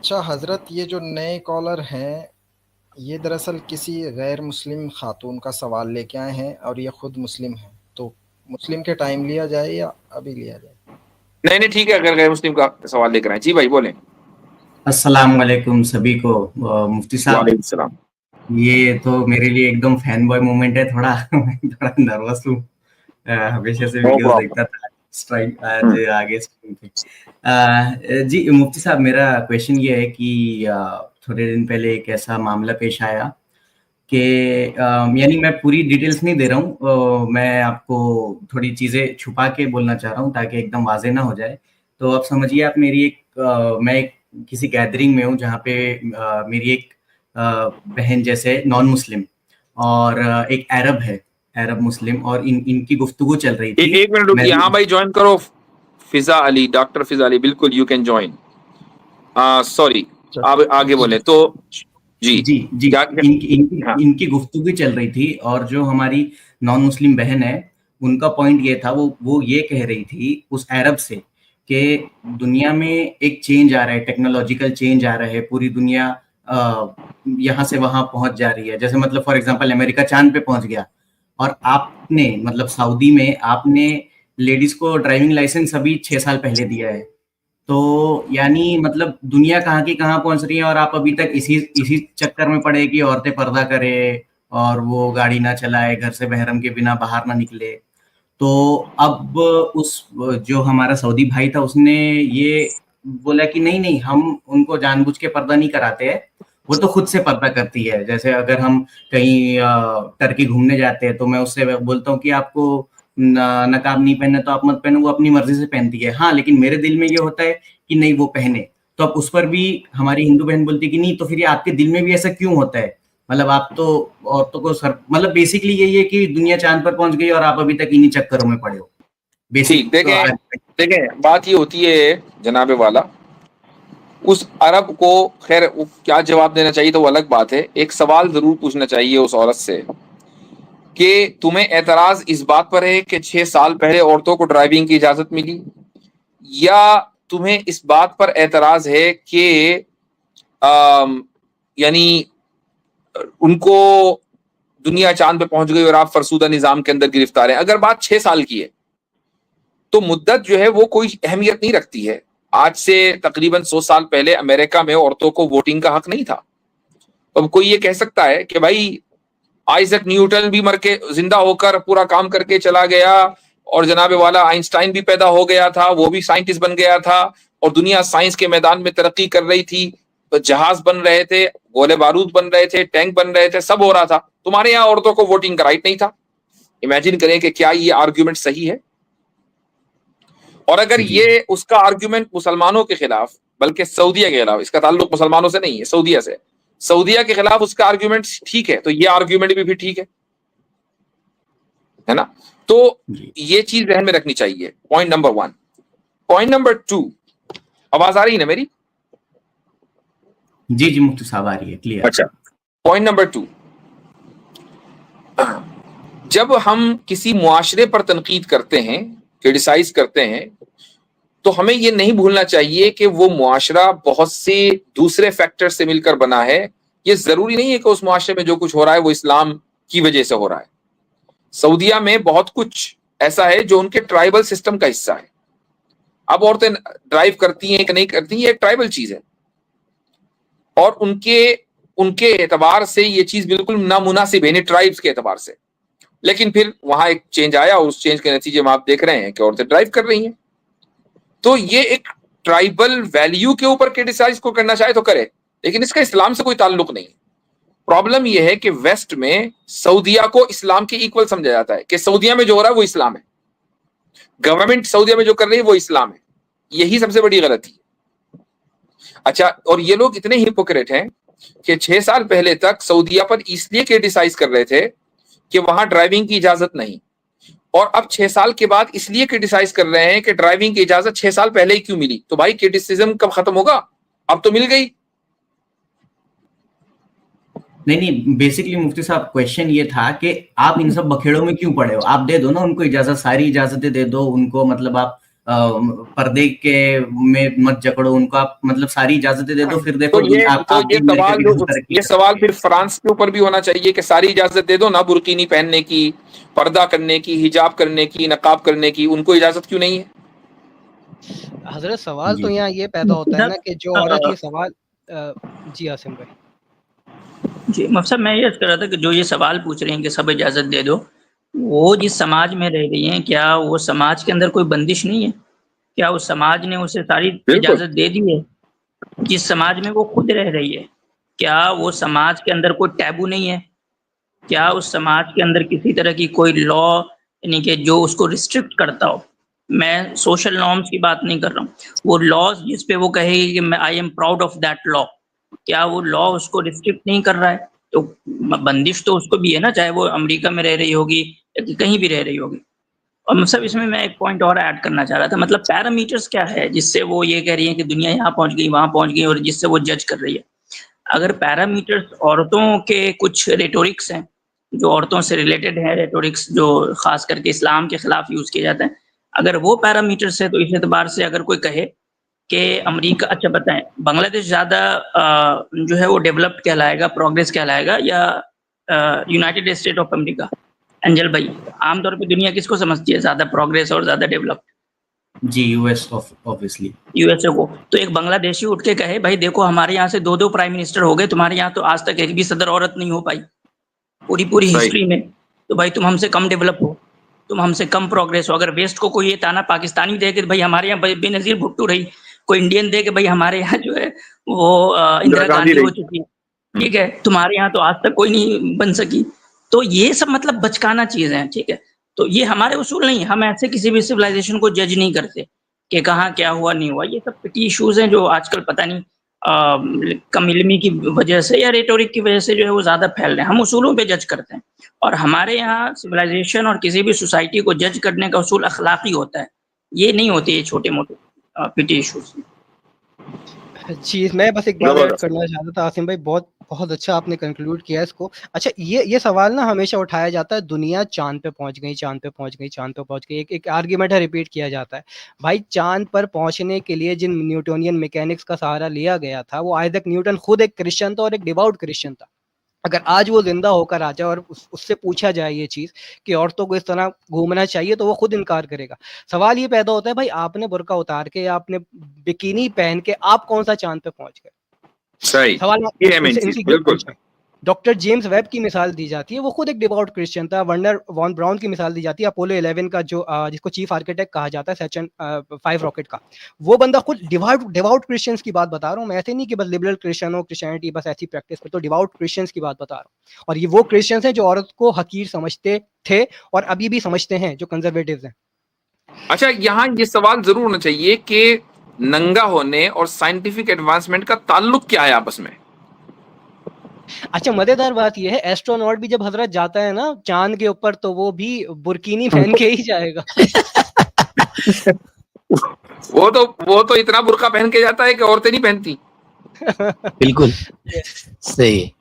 अच्छा हजरत, ये जो नए कॉलर हैं, ये दरअसल किसी गैर मुस्लिम खातून का सवाल लेके आए हैं और ये खुद मुस्लिम हैं। तो मुस्लिम के टाइम लिया जाए या अभी लिया जाए? नहीं नहीं, ठीक है। अगर गैर मुस्लिम का सवाल लेकर आए, जी भाई बोलें। अस्सलाम वालेकुम सभी को। मुफ्ती साहब, वालेकुम सलाम। ये तो मेरे लिए एकदम फैन बॉय मोमेंट है। थोड़ा मैं थोड़ा नर्वस हूँ। हमेशा से नो वीडियोस प्रॉब्लम। देखता था। स्ट्राइक आज आगे स्क्रीन पे। जी मुफ्ती साहब, मेरा क्वेश्चन ये है कि थोड़े दिन पहले एक ऐसा मामला पेश आया कि यानी मैं पूरी डिटेल्स नहीं दे रहा हूँ। मैं आपको थोड़ी चीज़ें छुपा के बोलना चाह रहा हूँ ताकि एकदम वाज़ेह ना हो जाए। तो आप समझिए, आप मेरी मैं एक किसी गैदरिंग में हूँ जहाँ पे मेरी एक बहन जैसे नॉन मुस्लिम और एक अरब है, अरब मुस्लिम, और इनकी गुफ्तगू चल रही थी। एक मिनट मैं रुकिए। हाँ भाई, ज्वाइन करो। फिजा अली, डॉक्टर फिजा अली, बिल्कुल यू कैन ज्वाइन। सॉरी, आप आगे बोले तो। जी। जी जी, क्या इनकी हाँ। इनकी इनकी गुफ्तगू चल रही थी, और जो हमारी नॉन मुस्लिम बहन है, उनका पॉइंट ये था, वो ये कह रही थी उस अरब से कि दुनिया में एक चेंज आ रहा है, टेक्नोलॉजिकल चेंज आ रहा है। पूरी दुनिया यहाँ से वहां पहुंच जा रही है। जैसे मतलब फॉर एग्जांपल, अमेरिका चांद पे पहुंच गया, और आपने मतलब सऊदी में आपने लेडीज को ड्राइविंग लाइसेंस अभी 6 साल पहले दिया है। तो यानी मतलब दुनिया कहाँ की कहाँ पहुंच रही है, और आप अभी तक इसी इसी चक्कर में पड़े कि औरतें पर्दा करें और वो गाड़ी ना चलाए, घर से बहरम के बिना बाहर ना निकले। तो अब उस जो हमारा सऊदी भाई था, उसने ये बोला कि नहीं नहीं, हम उनको जानबूझ के पर्दा नहीं कराते हैं, वो तो खुद से पर्दा करती है। जैसे अगर हम कहीं टर्की घूमने जाते हैं, तो मैं उससे बोलता हूँ कि आपको नकाब नहीं पहनना तो आप मत पहनो, वो अपनी मर्जी से पहनती है। हाँ, लेकिन मेरे दिल में ये होता है कि नहीं, वो पहने। तो अब उस पर भी हमारी हिंदू बहन बोलती है कि नहीं, तो फिर ये आपके दिल में भी ऐसा क्यों होता है? मतलब आप तो औरतों को सर, मतलब बेसिकली यही है कि दुनिया चांद पर पहुंच गई और आप अभी तक इन्हीं चक्करों में पड़े हो। ठीक, बेसिक देखें देखें, बात ये होती है जनाबे वाला, उस अरब को खैर वो क्या जवाब देना चाहिए तो वो अलग बात है। एक सवाल जरूर पूछना चाहिए उस औरत से कि तुम्हें एतराज इस बात पर है कि 6 साल पहले औरतों को ड्राइविंग की इजाजत मिली, या तुम्हें इस बात पर एतराज है कि यानी उनको दुनिया चांद पे पहुंच गई और आप फरसूदा निजाम के अंदर गिरफ्तार हैं। अगर बात 6 साल की है तो मुद्दत जो है वो कोई अहमियत नहीं रखती है। आज से तकरीबन 100 साल पहले अमेरिका में औरतों को वोटिंग का हक नहीं था। तो अब कोई ये कह सकता है कि भाई आइजक न्यूटन भी मर के जिंदा होकर पूरा काम करके चला गया, और जनाबे वाला आइंस्टाइन भी पैदा हो गया था, वो भी साइंटिस्ट बन गया था, और दुनिया साइंस के मैदान में तरक्की कर रही थी, तो जहाज बन रहे थे, गोले बारूद बन रहे थे, टैंक बन रहे थे, सब हो रहा था, तुम्हारे यहाँ औरतों को वोटिंग का राइट नहीं था। इमेजिन करें कि क्या ये आर्ग्यूमेंट सही है। और अगर जी ये उसका आर्ग्यूमेंट मुसलमानों के खिलाफ, बल्कि सऊदिया के खिलाफ, इसका ताल्लुक मुसलमानों से नहीं है, सऊदिया से, सऊदिया के खिलाफ उसका आर्ग्यूमेंट ठीक है, तो ये आर्ग्यूमेंट भी ठीक है ना। तो जी ये चीज ध्यान में रखनी चाहिए। Point number 1। पॉइंट नंबर 2, आवाज आ रही है ना मेरी? जी जी, मुफ्ती साहब आ रही है क्लियर। अच्छा। पॉइंट नंबर 2, जब हम किसी मुआशरे पर तनकीद करते हैं, क्रिटिसाइज करते हैं, तो हमें यह नहीं भूलना चाहिए कि वो मुआशरा बहुत से दूसरे फैक्टर से मिलकर बना है। ये जरूरी नहीं है कि उस मुआशरे में जो कुछ हो रहा है वो इस्लाम की वजह से हो रहा है। सऊदिया में बहुत कुछ ऐसा है जो उनके ट्राइबल सिस्टम का हिस्सा है। अब औरतें ड्राइव करती हैं कि नहीं करती, ये एक ट्राइबल चीज है, और उनके उनके एतबार से ये चीज बिल्कुल नामुनासिब है, ट्राइब्स के एतबार से। लेकिन फिर वहां एक चेंज आया, और उस चेंज के नतीजे में आप देख रहे हैं कि औरतें ड्राइव कर रही हैं। तो ये एक ट्राइबल वैल्यू के ऊपर क्रिटिसाइज को करना चाहे तो करे, लेकिन इसका इस्लाम से कोई ताल्लुक नहीं है। प्रॉब्लम यह है कि वेस्ट में सऊदिया को इस्लाम के इक्वल समझा जाता है, कि सऊदिया में जो हो रहा है वो इस्लाम है, गवर्नमेंट सऊदिया में जो कर रही है वो इस्लाम है। यही सबसे बड़ी गलती है। अच्छा, और ये लोग इतने हिपोक्रेट हैं कि 6 साल पहले तक सऊदिया पर इसलिए क्रिटिसाइज कर रहे थे कि वहां ड्राइविंग की इजाजत नहीं, और अब 6 साल के बाद इसलिए क्रिटिसाइज कर रहे हैं कि ड्राइविंग की इजाजत 6 साल पहले ही क्यों मिली। तो भाई क्रिटिसिज्म कब खत्म होगा? अब तो मिल गई। नहीं नहीं, बेसिकली मुफ्ती साहब क्वेश्चन ये था कि आप इन सब बखेड़ों में क्यों पड़े हो? आप दे दो ना उनको इजाजत, सारी इजाजतें दे दो उनको, मतलब आप पर्दे के में मत जकड़ो उनको, आप मतलब सारी इजाजतें दे दो, फिर देखो तो ये अमेरिका की तरक्की ये सवाल फिर फ्रांस के ऊपर भी होना चाहिए कि सारी इजाजत दे दो ना, बुर्कीनी पहनने की, पर्दा करने की, हिजाब करने की, नकाब करने की, उनको इजाजत क्यों नहीं है? हजरत सवाल तो यहाँ ये पैदा होता है ना कि जो औरत ये सवाल जी आसिम भाई जी मकसद मैं ये कह रहा था कि जो ये सवाल पूछ रहे हैं कि सब इजाजत दे दो, वो जिस समाज में रह रही हैं, क्या वो समाज के अंदर कोई बंदिश नहीं है? क्या उस समाज ने उसे सारी इजाजत दे दी है? जिस समाज में वो खुद रह रही है, क्या वो समाज के अंदर कोई टैबू नहीं है? क्या उस समाज के अंदर किसी तरह की कोई लॉ यानी कि जो उसको रिस्ट्रिक्ट करता हो? मैं सोशल नॉर्म्स की बात नहीं कर रहा हूँ, वो लॉज जिस पे वो कहेगी कि मैं I am proud of that law, क्या वो लॉ उसको रिस्ट्रिक्ट नहीं कर रहा है? तो बंदिश तो उसको भी है ना, चाहे वो अमेरिका में रह रही होगी या कहीं भी रह रही होगी। और मतलब इसमें मैं एक पॉइंट और ऐड करना चाह रहा था, मतलब पैरामीटर्स क्या है जिससे वो ये कह रही है कि दुनिया यहाँ पहुंच गई, वहां पहुंच गई, और जिससे वो जज कर रही है। अगर पैरामीटर्स औरतों के कुछ रेटोरिक्स हैं जो औरतों से रिलेटेड है, रेटोरिक्स जो खास करके इस्लाम के खिलाफ यूज किए जाते हैं, अगर वो पैरामीटर्स है तो इस एतबार से अगर कोई कहे कि अमेरिका, अच्छा बताएं बांग्लादेश ज्यादा जो है वो डेवलप्ड कहलाएगा, प्रोग्रेस कहलाएगा, या United state of America? Angel भाई, आमतौर पे दुनिया किसको समझती है ज्यादा प्रोग्रेस और ज्यादा डेवलप्ड? जी यूएस ऑब्वियसली, यूएसए को। तो एक बांग्लादेशी उठ के कहे भाई देखो हमारे यहाँ से 2-2 प्राइम मिनिस्टर हो गए, तुम्हारे यहाँ तो आज तक एक भी सदर औरत नहीं हो पाई पूरी हिस्ट्री में, तो भाई तुम हमसे कम डेवलप हो, तुम हमसे कम प्रोग्रेस हो। अगर वेस्ट को कोई ये ताना पाकिस्तानी दे के भाई हमारे यहाँ बेनजीर भुट्टो रही, कोई इंडियन दे के भाई हमारे यहाँ जो है वो इंदिरा गांधी हो चुकी है, ठीक है, तुम्हारे यहाँ तो आज तक कोई नहीं बन सकी। तो ये सब मतलब बचकाना चीजें हैं, ठीक है। तो ये हमारे उसूल नहीं, हम ऐसे किसी भी सिविलाइजेशन को जज नहीं करते कि कहाँ क्या हुआ नहीं हुआ। ये सब पिटी इश्यूज हैं जो आजकल पता नहीं कम इल्मी की वजह से या रेटोरिक की वजह से जो है वो ज्यादा फैल रहे हैं। हम उसूलों पे जज करते हैं, और हमारे यहाँ सिविलाइजेशन और किसी भी सोसाइटी को जज करने का उसूल अखलाकी होता है, ये नहीं होते ये छोटे मोटे पिटी इश्यूज। जी, मैं बस एक बात ऐड करना चाहता था आसिम भाई, बहुत अच्छा आपने कंक्लूड किया इसको। अच्छा, ये सवाल ना हमेशा उठाया जाता है, दुनिया चांद पे पहुंच गई, चांद पे पहुंच गई, चांद पे पहुंच गई, एक आर्ग्यूमेंट है, रिपीट किया जाता है। भाई चांद पर पहुंचने के लिए जिन न्यूटोनियन मैकेनिक्स का सहारा लिया गया था, वो आइजैक न्यूटन खुद एक क्रिश्चियन था और एक डिवाउट क्रिश्चियन था। अगर आज वो जिंदा होकर आ जाए और उससे पूछा जाए ये चीज कि औरतों को इस तरह घूमना चाहिए, तो वो खुद इनकार करेगा। सवाल ये पैदा होता है भाई आपने बुर्का उतार के या आपने बिकिनी पहन के आप कौन सा चांद पे पहुंच गए? सही, सवाल बिल्कुल। डॉक्टर जेम्स वेब की मिसाल दी जाती है, वो खुद एक डिवोट क्रिश्चियन था। वर्नर वॉन ब्राउन की मिसाल दी जाती है, अपोलो 11 का जो जिसको चीफ आर्किटेक्ट कहा जाता है, सेचन 5 रॉकेट का, वो बंदा खुद डिवोट क्रिश्चियंस की बात बता रहा हूँ मैं, ऐसे नहीं कि बस लिबरल क्रिश्चियन हो, क्रिश्चियनिटी बस ऐसी प्रैक्टिस पे, तो डिवोट क्रिश्चियंस की बात बता रहा हूँ। और ये वो क्रिश्चियंस हैं जो औरत को हकीर समझते थे और अभी भी समझते हैं, जो कंजर्वेटिव्स हैं। अच्छा, यहाँ ये सवाल जरूर होना चाहिए कि नंगा होने और साइंटिफिक एडवांसमेंट का ताल्लुक क्या है आपस में? अच्छा, मजेदार बात यह है, एस्ट्रोनॉट भी जब हजरत जाता है ना चांद के ऊपर, तो वो भी बुर्कीनी पहन के ही जाएगा। वो तो इतना बुर्का पहन के जाता है कि औरतें नहीं पहनती। बिल्कुल सही।